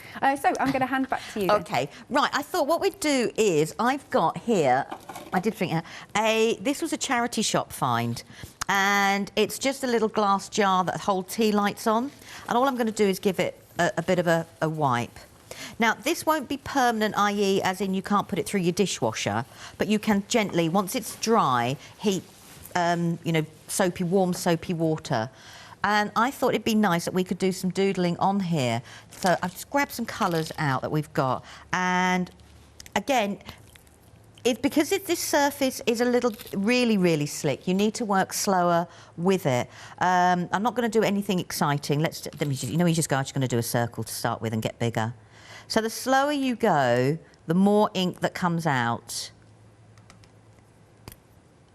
So I'm going to hand back to you then. Okay, right. I thought what we'd do is I've got here, I did think, this was a charity shop find. And it's just a little glass jar that holds tea lights on. And all I'm going to do is give it a bit of a wipe. Now, this won't be permanent, i.e. as in you can't put it through your dishwasher, but you can gently, once it's dry, heat, you know, warm soapy water. And I thought it'd be nice that we could do some doodling on here. So I've just grabbed some colours out that we've got. And again, because this surface is a little, really slick, you need to work slower with it. I'm not going to do anything exciting. You know, you just go, I'm just going to do a circle to start with and get bigger. So the slower you go, the more ink that comes out,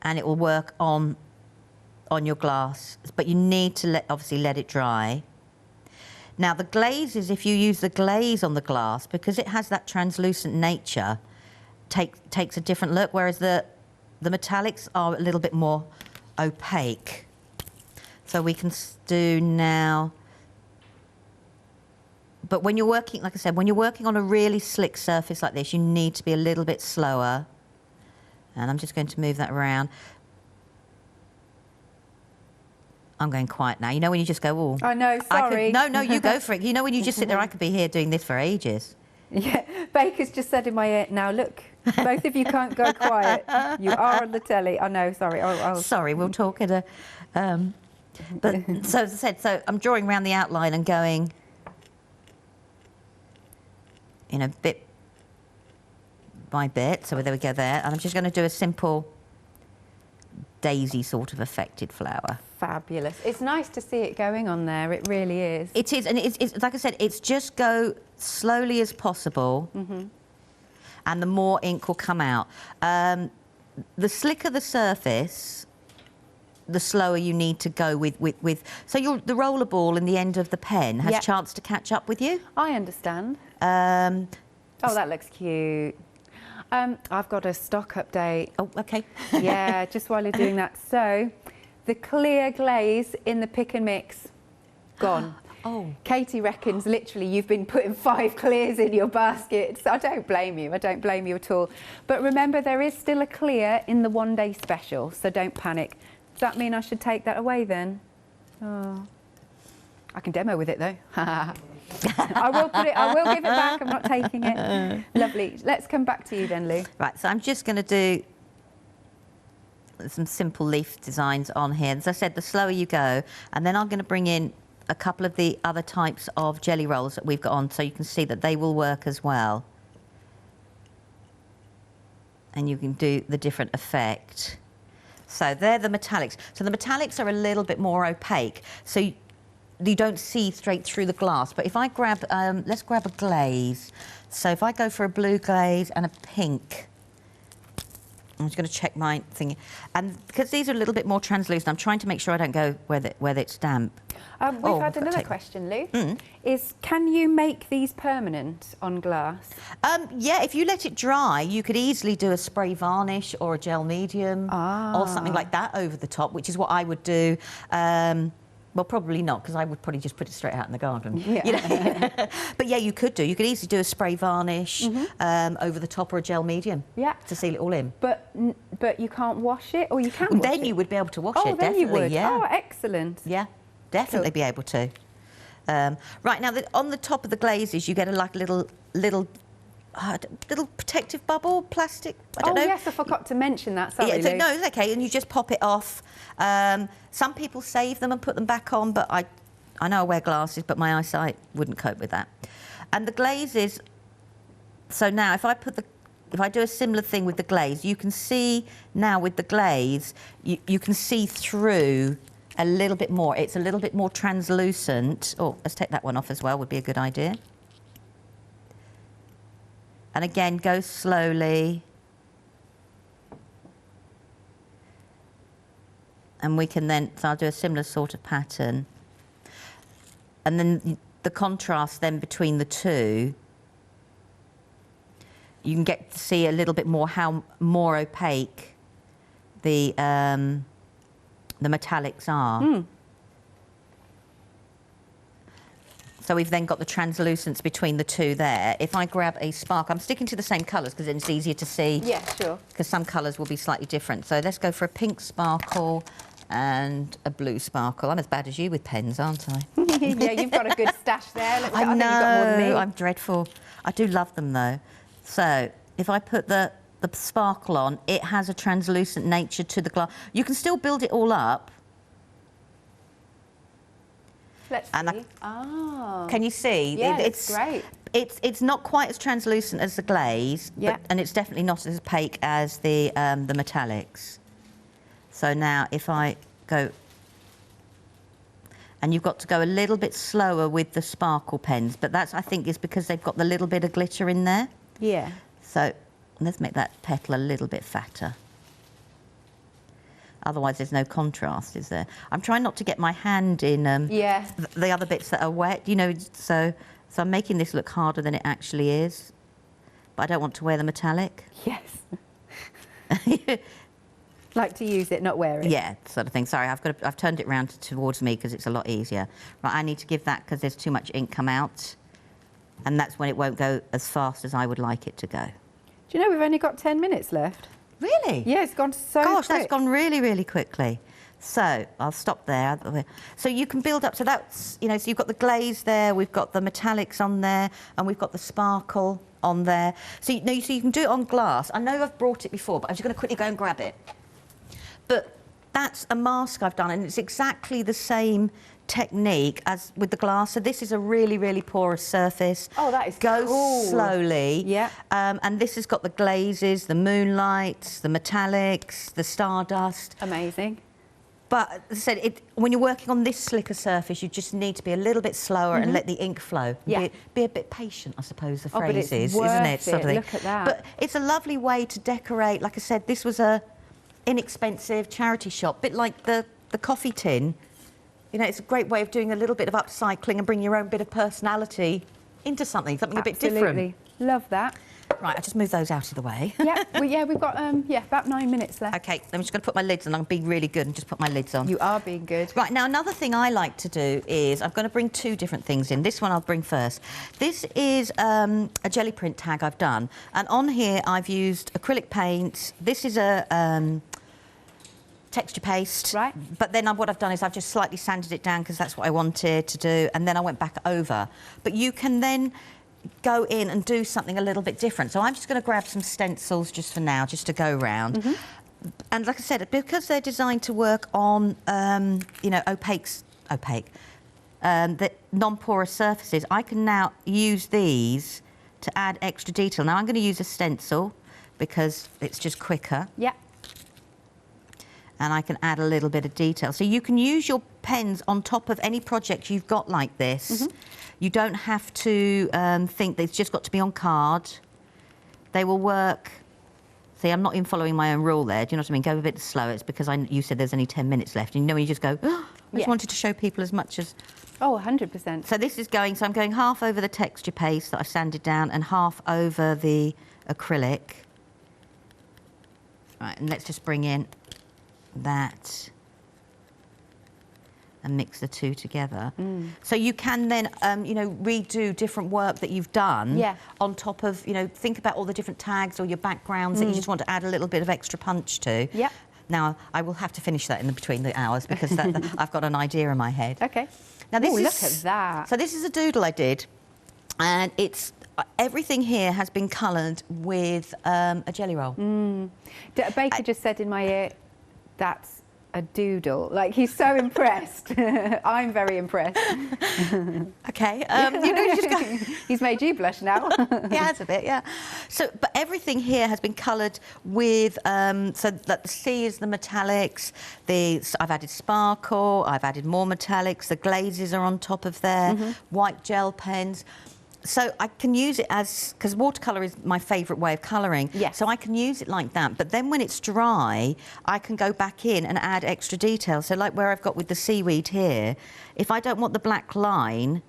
and it will work on your glass. But you need to obviously let it dry. Now the glazes, if you use the glaze on the glass, because it has that translucent nature, takes a different look, whereas the metallics are a little bit more opaque. So we can do now. But when you're working, like I said, when you're working on a really slick surface like this, you need to be a little bit slower. And I'm just going to move that around. I'm going quiet now. You know when you just go, oh. I know, sorry. No, you go for it. You know when you just sit there, I could be here doing this for ages. Yeah, Baker's just said in my ear, now look, both of you can't go quiet. You are on the telly. I know, sorry. Sorry, we'll talk at a... but, so as I said, so I'm drawing around the outline and going, you know, bit by bit. So there we go there. And I'm just going to do a simple daisy sort of affected flower. Fabulous. It's nice to see it going on there. It really is. It is, and it's like I said, it's just go slowly as possible, and the more ink will come out. The slicker the surface, the slower you need to go with. So the roller ball in the end of the pen has a chance to catch up with you. I understand. Oh, that looks cute. I've got a stock update. Oh, okay. Yeah, just while you're doing that. So, the clear glaze in the pick and mix, gone. Oh. Katie reckons literally you've been putting 5 clears in your basket. So I don't blame you. I don't blame you at all. But remember, there is still a clear in the one-day special, so don't panic. Does that mean I should take that away then? Oh. I can demo with it though. I will give it back. I'm not taking it. Lovely. Let's come back to you then, Lou. Right, so I'm just going to do some simple leaf designs on here. As I said, the slower you go, and then I'm going to bring in a couple of the other types of jelly rolls that we've got on, so you can see that they will work as well. And you can do the different effect. So they're the metallics. So the metallics are a little bit more opaque, so you don't see straight through the glass. But if I grab, let's grab a glaze. So if I go for a blue glaze and a pink, I'm just going to check my thing. And because these are a little bit more translucent, I'm trying to make sure I don't go where it's damp. We've had another question, Lou. Can you make these permanent on glass? Yeah, if you let it dry, you could easily do a spray varnish or a gel medium or something like that over the top, which is what I would do. Well, probably not, because I would probably just put it straight out in the garden. Yeah. You know? But yeah, you could do. You could easily do a spray varnish over the top or a gel medium to seal it all in. But you can't wash it, or you can wash then it? you would be able to wash it, definitely. Then you would. Yeah. Oh, excellent. Yeah, definitely be able to. Right, now, on the top of the glazes, you get a little protective bubble, plastic, I don't know. Yes, I forgot to mention that, sorry, Yeah, Lou. no, it's okay, and you just pop it off. Some people save them and put them back on, but I know I wear glasses, but my eyesight wouldn't cope with that. And the glazes, so now if I do a similar thing with the glaze, you can see now with the glaze, you can see through a little bit more. It's a little bit more translucent. Oh, let's take that one off as well, would be a good idea. And again, go slowly. And we can then, so I'll do a similar sort of pattern. And then the contrast then between the two, you can get to see a little bit more how more opaque the metallics are. Mm. So we've then got the translucence between the two there. If I grab a sparkle, I'm sticking to the same colours because then it's easier to see. Yeah, sure. Because some colours will be slightly different. So let's go for a pink sparkle and a blue sparkle. I'm as bad as you with pens, aren't I? Yeah, you've got a good stash there. I know, you've got more than me. I'm dreadful. I do love them though. So if I put the sparkle on, it has a translucent nature to the glass. You can still build it all up. Let's see. Can you see? Yeah, it's great. It's not quite as translucent as the glaze, and it's definitely not as opaque as the metallics. So now if I go, and you've got to go a little bit slower with the sparkle pens, but that's, I think, is because they've got the little bit of glitter in there. Yeah. So let's make that petal a little bit fatter. Otherwise, there's no contrast, is there? I'm trying not to get my hand in the other bits that are wet, you know, so I'm making this look harder than it actually is. But I don't want to wear the metallic. Yes. Like to use it, not wear it. Yeah, sort of thing. Sorry, I've turned it round towards me because it's a lot easier. Right, I need to give that because there's too much ink come out. And that's when it won't go as fast as I would like it to go. Do you know we've only got 10 minutes left? Really? Yeah, it's gone so Gosh, quick. that's gone really, really quickly. So I'll stop there. So you can build up. So that's, you know, so you've got the glaze there, we've got the metallics on there, and we've got the sparkle on there. So you can do it on glass. I know I've brought it before, but I'm just going to quickly go and grab it. But that's a mask I've done, and it's exactly the same technique as with the glass. So this is a really, really porous surface. Oh, that is Goes cool. slowly. Yeah. And this has got the glazes, the moonlights, the metallics, the stardust. Amazing. But as I said, when you're working on this slicker surface, you just need to be a little bit slower and let the ink flow. Yeah. Be a bit patient, I suppose the phrase but it's is, worth isn't it? Sort of thing. Look at that. But it's a lovely way to decorate. Like I said, this was a inexpensive charity shop, bit like the coffee tin. You know, it's a great way of doing a little bit of upcycling and bring your own bit of personality into something a bit different. Absolutely. Love that. Right, I just move those out of the way. Yeah, we've got about 9 minutes left. OK, I'm just going to put my lids on. I'm being really good and just put my lids on. You are being good. Right, now another thing I like to do is I'm going to bring two different things in. This one I'll bring first. This is a jelly print tag I've done. And on here I've used acrylic paint. This is a texture paste. Right. But then what I've done is I've just slightly sanded it down because that's what I wanted to do. And then I went back over. But you can then go in and do something a little bit different. So I'm just going to grab some stencils just for now, just to go round. And like I said, because they're designed to work on, you know, the non-porous surfaces, I can now use these to add extra detail. Now I'm going to use a stencil because it's just quicker. Yeah. And I can add a little bit of detail. So you can use your pens on top of any project you've got like this. You don't have to think that it's just got to be on card. They will work. See, I'm not even following my own rule there. Do you know what I mean? Go a bit slower. It's because you said there's only 10 minutes left. And you know when you just go, oh, I just wanted to show people as much as... Oh, 100%. So this is going, so I'm going half over the texture paste that I've sanded down and half over the acrylic. Right, and let's just bring in that and mix the two together. So you can then, you know, redo different work that you've done on top of, you know, think about all the different tags or your backgrounds that you just want to add a little bit of extra punch to. Yeah. Now, I will have to finish that in between the hours because I've got an idea in my head. OK. Now, this look at that. So this is a doodle I did, and it's... everything here has been coloured with a jelly roll. Baker just said in my ear, that's a doodle. Like, he's so impressed. I'm very impressed. OK. You know, you just go... He's made you blush now. He has a bit, yeah. So, but everything here has been coloured with, so that the C is the metallics, I've added sparkle, I've added more metallics, the glazes are on top of there, white gel pens. So I can use it as, because watercolour is my favourite way of colouring. Yes. So I can use it like that. But then when it's dry, I can go back in and add extra detail. So like where I've got with the seaweed here, if I don't want the black line,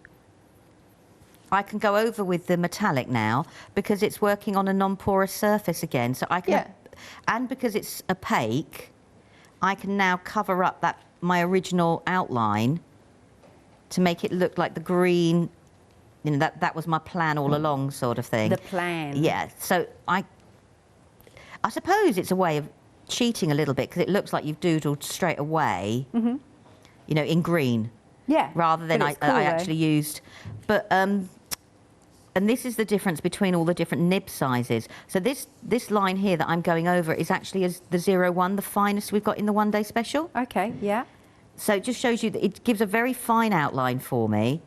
I can go over with the metallic now because it's working on a non-porous surface again. So I can, and because it's opaque, I can now cover up my original outline to make it look like the green. You know, that was my plan all along, sort of thing. The plan. Yeah. So I suppose it's a way of cheating a little bit because it looks like you've doodled straight away. You know, in green. Yeah. Rather than I actually used, but and this is the difference between all the different nib sizes. So this line here that I'm going over is actually the 01, the finest we've got in the one-day special. Okay. Yeah. So it just shows you that it gives a very fine outline for me,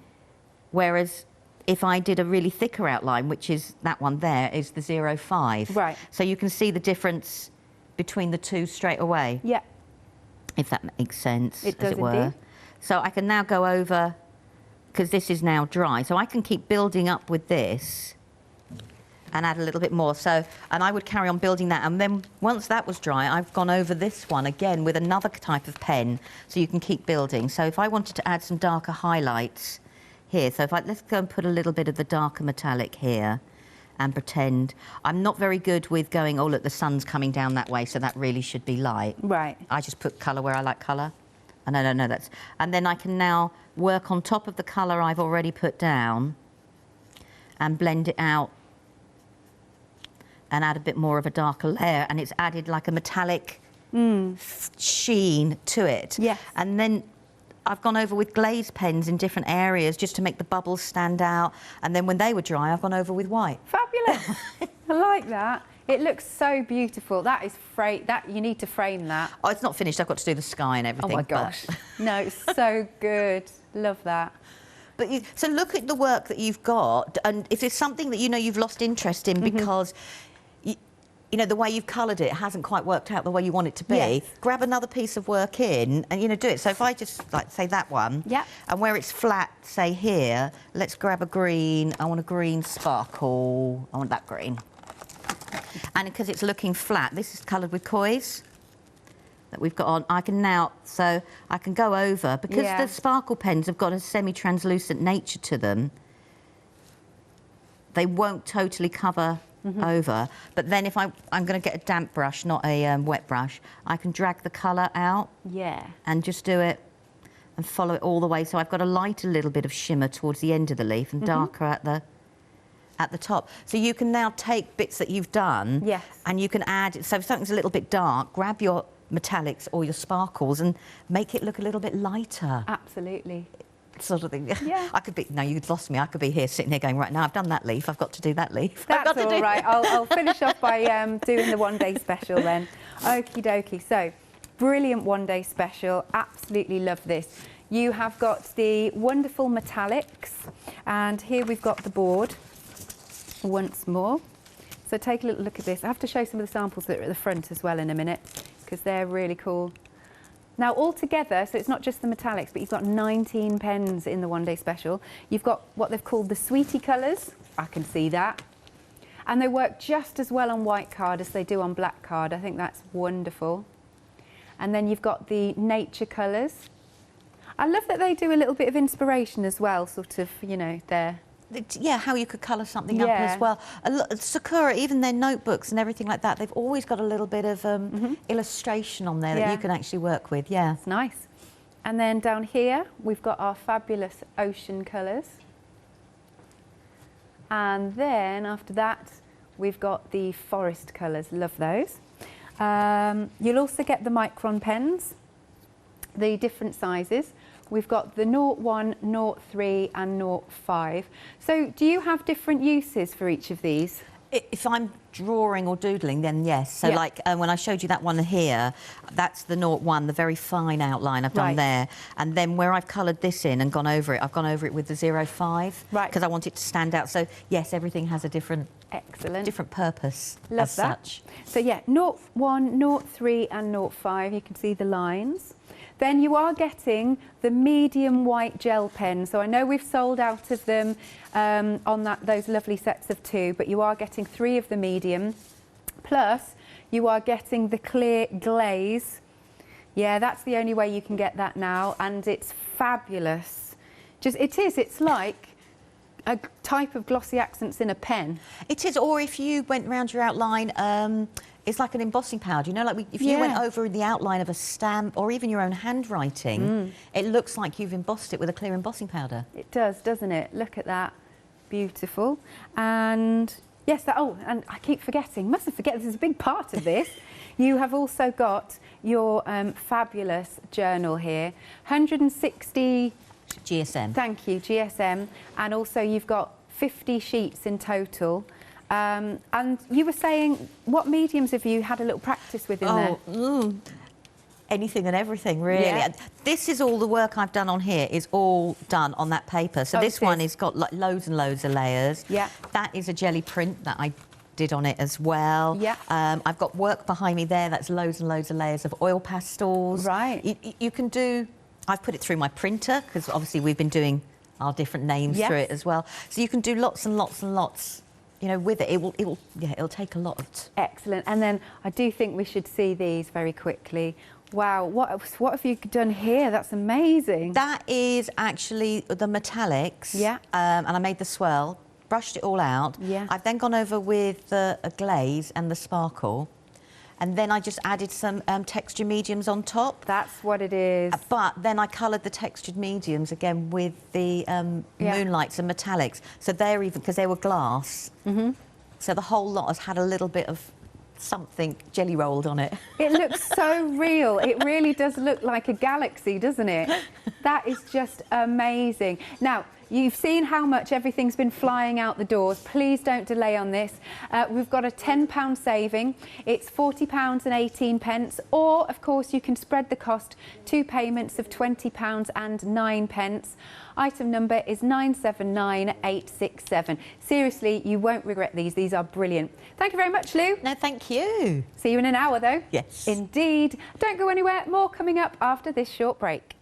whereas if I did a really thicker outline, which is that one there, is the 05. Right. So you can see the difference between the two straight away. Yeah. If that makes sense, it does, as it were. indeed. So I can now go over, because this is now dry, so I can keep building up with this and add a little bit more. So, and I would carry on building that. And then once that was dry, I've gone over this one again with another type of pen, so you can keep building. So if I wanted to add some darker highlights here, so let's go and put a little bit of the darker metallic here and pretend. I'm not very good with going, oh look, the sun's coming down that way, so that really should be light. Right. I just put colour where I like colour. No, that's... And then I can now work on top of the colour I've already put down and blend it out and add a bit more of a darker layer, and it's added like a metallic sheen to it. Yes. And then I've gone over with glaze pens in different areas just to make the bubbles stand out. And then when they were dry, I've gone over with white. Fabulous. I like that. It looks so beautiful. That is you need to frame that. Oh, it's not finished. I've got to do the sky and everything. Oh my gosh. No, it's so good. Love that. But so look at the work that you've got, and if it's something that you know you've lost interest in because you know, the way you've coloured it hasn't quite worked out the way you want it to be, yes. grab another piece of work in and, you know, do it. So if I just, like, say that one, and where it's flat, say here, let's grab a green. I want a green sparkle. I want that green. And because it's looking flat, this is coloured with koi's that we've got on. I can now, so I can go over, because the sparkle pens have got a semi-translucent nature to them, they won't totally cover over, but then if I'm going to get a damp brush, not a wet brush, I can drag the colour out and just do it and follow it all the way. So I've got a lighter little bit of shimmer towards the end of the leaf and darker at the top. So you can now take bits that you've done and you can add, so if something's a little bit dark, grab your metallics or your sparkles and make it look a little bit lighter. Absolutely. Sort of thing. Yeah. I could be, no, you'd lost me. I could be here sitting here going, right, now I've done that leaf, I've got to do that leaf. That's all right. I'll finish off by doing the one-day special then. Okie dokie. So, brilliant one-day special. Absolutely love this. You have got the wonderful metallics, and here we've got the board once more. So take a little look at this. I have to show some of the samples that are at the front as well in a minute, because they're really cool. Now, all together, so it's not just the metallics, but you've got 19 pens in the one-day special. You've got what they've called the sweetie colours. I can see that. And they work just as well on white card as they do on black card. I think that's wonderful. And then you've got the nature colours. I love that they do a little bit of inspiration as well, sort of, you know, they're... Yeah, how you could colour something up as well. Sakura, even their notebooks and everything like that, they've always got a little bit of illustration on there that you can actually work with, It's nice. And then down here, we've got our fabulous ocean colours. And then after that, we've got the forest colours. Love those. You'll also get the Micron pens, the different sizes. We've got the 01, 03 and 05. So do you have different uses for each of these? If I'm drawing or doodling, then yes. So like when I showed you that one here, that's the 01, the very fine outline I've done there. And then where I've coloured this in and gone over it, I've gone over it with the 05. Because I want it to stand out. So yes, everything has a different different purpose. Love that. So yeah, 01, 03 and 05, you can see the lines. Then you are getting the medium white gel pen. So I know we've sold out of them on those lovely sets of 2, but you are getting 3 of the medium. Plus, you are getting the clear glaze. Yeah, that's the only way you can get that now, and it's fabulous. It's like a type of glossy accents in a pen. It is, or if you went round your outline, it's like an embossing powder. You know, like if you went over the outline of a stamp or even your own handwriting, it looks like you've embossed it with a clear embossing powder. It does, doesn't it? Look at that. Beautiful. And yes, and I keep forgetting, mustn't forget, this is a big part of this. You have also got your fabulous journal here, 160... GSM. Thank you, GSM. And also you've got 50 sheets in total. And you were saying, what mediums have you had a little practice with in there? Anything and everything, really. Yeah. This is all the work I've done on here is all done on that paper. So this one has got like loads and loads of layers. Yeah. That is a jelly print that I did on it as well. Yeah. I've got work behind me there that's loads and loads of layers of oil pastels. Right. You can do... I've put it through my printer because obviously we've been doing our different names through it as well. So you can do lots and lots and lots, you know, with it. It'll take a lot of... Excellent. And then I do think we should see these very quickly. Wow, what have you done here? That's amazing. That is actually the metallics. Yeah. And I made the swirl, brushed it all out. Yeah. I've then gone over with a glaze and the sparkle. And then I just added some texture mediums on top. That's what it is. But then I coloured the textured mediums again with the Moonlights and metallics. So they're even, because they were glass. So the whole lot has had a little bit of something jelly rolled on it. It looks so real. It really does look like a galaxy, doesn't it? That is just amazing. Now, you've seen how much everything's been flying out the doors. Please don't delay on this. We've got a £10 saving. It's £40.18, or, of course, you can spread the cost, 2 payments of £20.09. Item number is 979867. Seriously, you won't regret these. These are brilliant. Thank you very much, Lou. No, thank you. See you in an hour, though. Yes. Indeed. Don't go anywhere. More coming up after this short break.